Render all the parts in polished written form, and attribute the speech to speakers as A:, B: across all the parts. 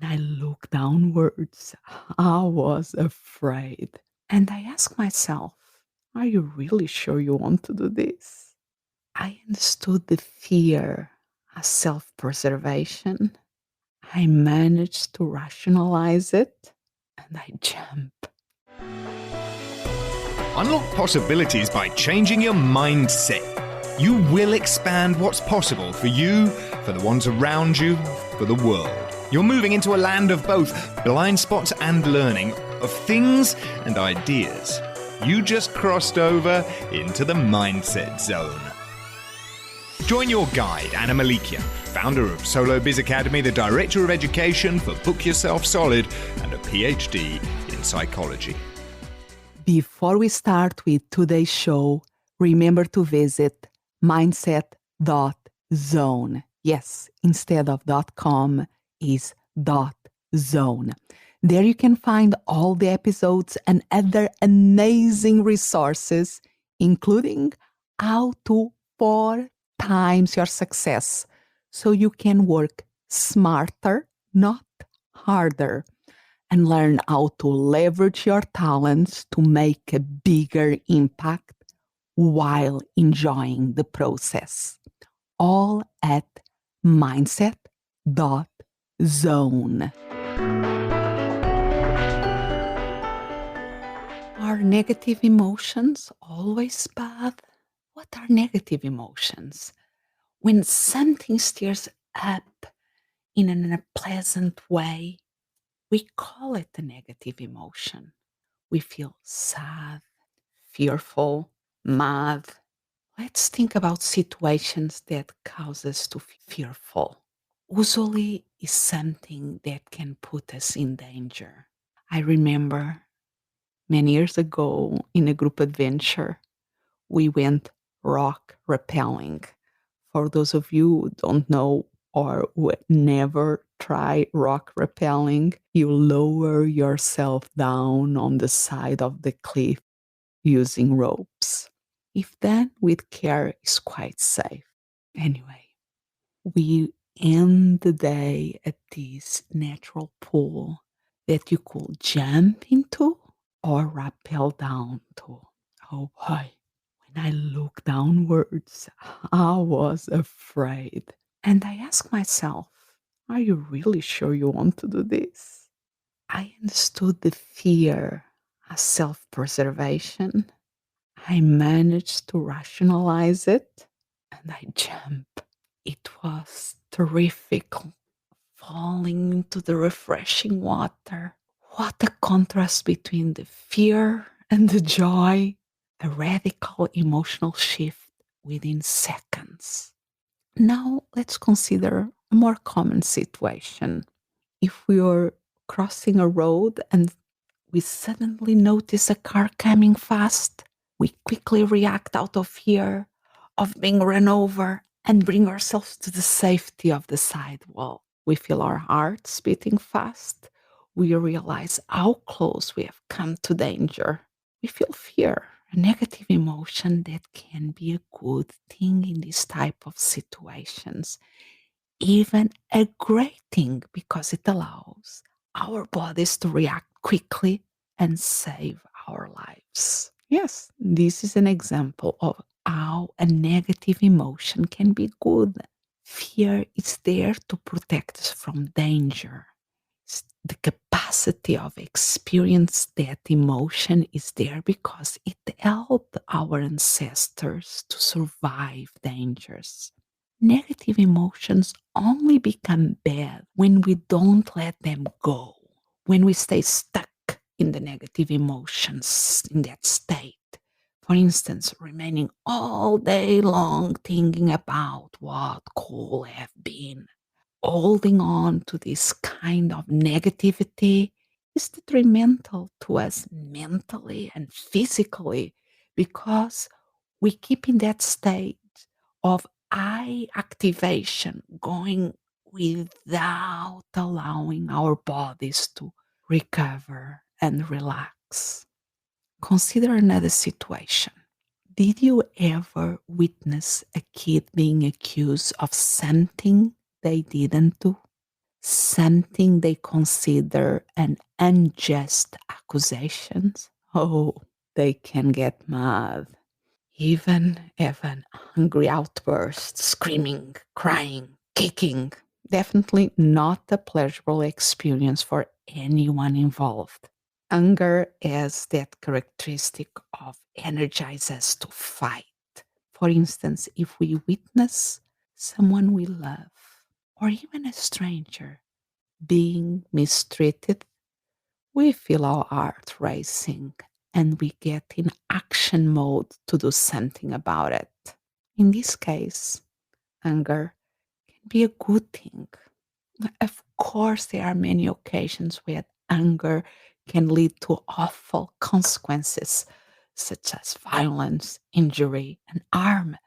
A: I looked downwards. I was afraid. And I asked myself, are you really sure you want to do this? I understood the fear as self preservation. I managed to rationalize it and I jumped.
B: Unlock possibilities by changing your mindset. You will expand what's possible for you, for the ones around you, for the world. You're moving into a land of both blind spots and learning, of things and ideas. You just crossed over into the mindset zone. Join your guide, Anna Melikian, founder of Solo Biz Academy, the director of education for Book Yourself Solid, and a PhD in psychology.
A: Before we start with today's show, remember to visit mindset.zone. Yes, instead of .com is .zone. There you can find all the episodes and other amazing resources, including how to 4 times your success so you can work smarter, not harder, and learn how to leverage your talents to make a bigger impact while enjoying the process. All at mindset.zone. Are negative emotions always bad? What are negative emotions? When something stirs up in an unpleasant way, we call it a negative emotion. We feel sad, fearful, mad. Let's think about situations that cause us to feel fearful. Usually is something that can put us in danger. I remember many years ago in a group adventure, we went rock rappelling. For those of you who don't know or would never try rock rappelling, you lower yourself down on the side of the cliff using ropes. If done with care, is quite safe. Anyway, we end the day at this natural pool that you could jump into or rappel down to. Oh boy, when I looked downwards, I was afraid. And I asked myself, are you really sure you want to do this? I understood the fear as self preservation. I managed to rationalize it and I jumped. It was terrific falling into the refreshing water. What a contrast between the fear and the joy, a radical emotional shift within seconds. Now let's consider a more common situation. If we are crossing a road and we suddenly notice a car coming fast, we quickly react out of fear of being run over and bring ourselves to the safety of the sidewalk. We feel our hearts beating fast. We realize how close we have come to danger. We feel fear, a negative emotion that can be a good thing in this type of situations, even a great thing because it allows our bodies to react quickly and save our lives. Yes, this is an example of how a negative emotion can be good. Fear is there to protect us from danger. The capacity of experience that emotion is there because it helped our ancestors to survive dangers. Negative emotions only become bad when we don't let them go, when we stay stuck in the negative emotions in that state. For instance, remaining all day long thinking about what could have been. Holding on to this kind of negativity is detrimental to us mentally and physically because we keep in that state of eye activation going without allowing our bodies to recover and relax. Consider another situation. Did you ever witness a kid being accused of something they didn't do? something they consider an unjust accusation, oh, they can get mad. Even if an angry outburst, screaming, crying, kicking, definitely not a pleasurable experience for anyone involved. Anger has that characteristic of energize us to fight. For instance, if we witness someone we love, or even a stranger, being mistreated, we feel our heart racing and we get in action mode to do something about it. In this case, anger can be a good thing. Of course, there are many occasions where anger can lead to awful consequences, such as violence, injury, and harm.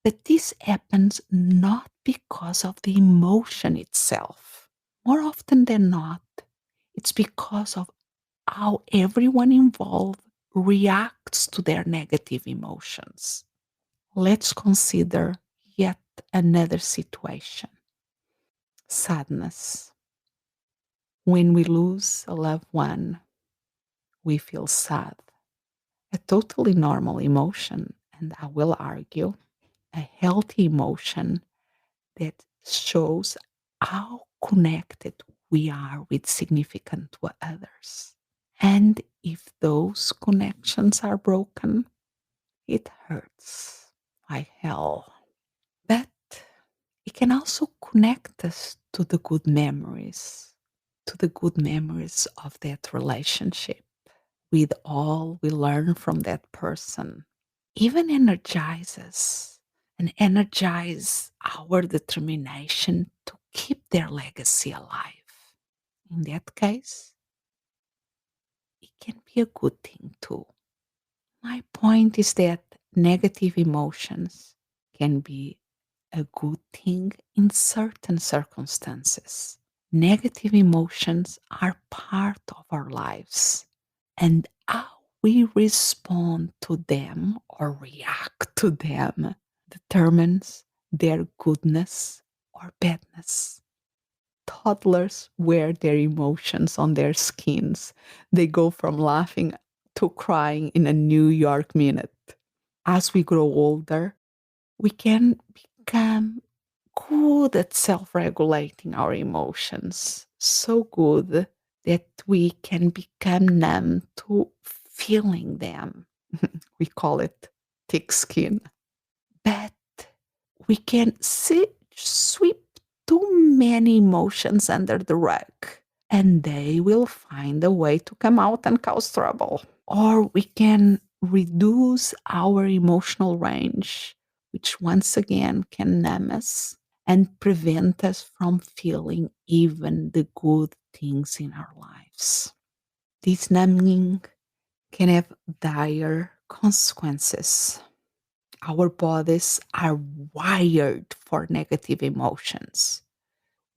A: But this happens not because of the emotion itself. More often than not, it's because of how everyone involved reacts to their negative emotions. Let's consider yet another situation: sadness. When we lose a loved one, we feel sad. A totally normal emotion, and I will argue, a healthy emotion that shows how connected we are with significant others. And if those connections are broken, it hurts like hell. But it can also connect us to the good memories, to the good memories of that relationship, with all we learn from that person. Even energize us and energize our determination to keep their legacy alive. In that case, it can be a good thing too. My point is that negative emotions can be a good thing in certain circumstances. Negative emotions are part of our lives, and how we respond to them or react to them determines their goodness or badness. Toddlers wear their emotions on their skins. They go from laughing to crying in a New York minute. As we grow older, we can become good at self regulating our emotions. So good that we can become numb to feeling them. We call it thick skin. But we can sweep too many emotions under the rug, and they will find a way to come out and cause trouble. Or we can reduce our emotional range, which once again can numb us and prevent us from feeling even the good things in our lives. This numbing can have dire consequences. Our bodies are wired for negative emotions.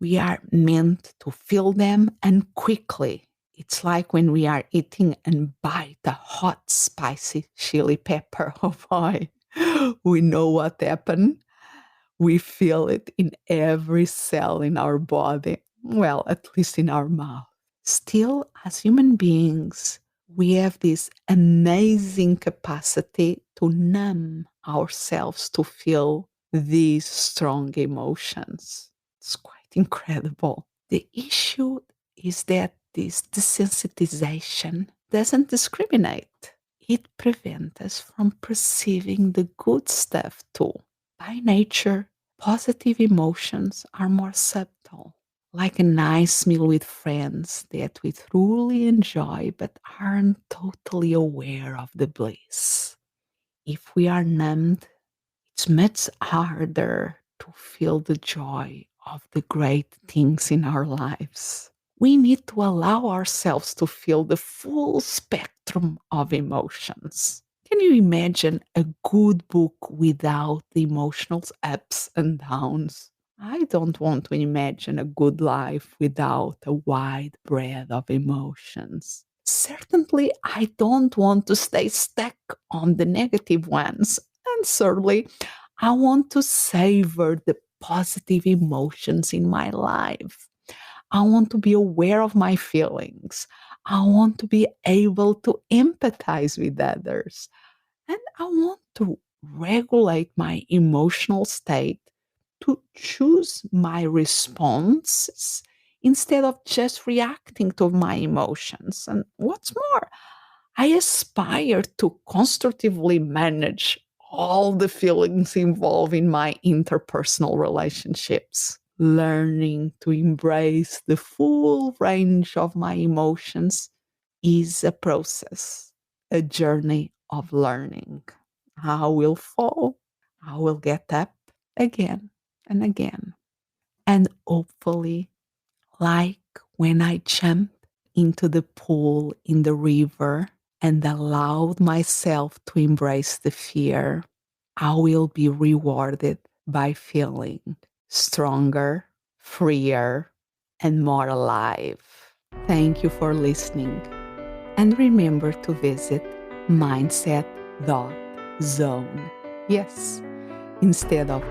A: We are meant to feel them and quickly. It's like when we are eating and bite a hot, spicy chili pepper. Oh boy, we know what happened. We feel it in every cell in our body. Well, at least in our mouth. Still, as human beings, we have this amazing capacity to numb ourselves to feel these strong emotions. It's quite incredible. The issue is that this desensitization doesn't discriminate. It prevents us from perceiving the good stuff too. By nature, positive emotions are more subtle, like a nice meal with friends that we truly enjoy but aren't totally aware of the bliss. If we are numbed, it's much harder to feel the joy of the great things in our lives. We need to allow ourselves to feel the full spectrum of emotions. Can you imagine a good book without the emotional ups and downs? I don't want to imagine a good life without a wide breadth of emotions. Certainly, I don't want to stay stuck on the negative ones. And certainly, I want to savor the positive emotions in my life. I want to be aware of my feelings. I want to be able to empathize with others. And I want to regulate my emotional state to choose my responses instead of just reacting to my emotions. And what's more, I aspire to constructively manage all the feelings involved in my interpersonal relationships, learning to embrace the full range of my emotions is a process, a journey of learning. I will fall, I will get up again and again. And hopefully, like when I jump into the pool in the river and allowed myself to embrace the fear, I will be rewarded by feeling stronger, freer, and more alive. Thank you for listening. And remember to visit mindset.zone. Yes, instead of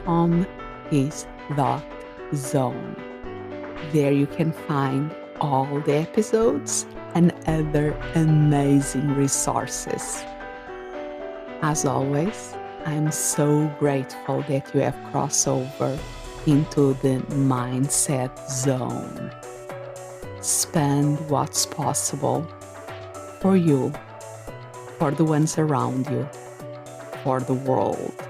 A: .com is .zone. There you can find all the episodes and other amazing resources. As always, I'm so grateful that you have crossed over into the mindset zone. Expand what's possible for you, for the ones around you, for the world.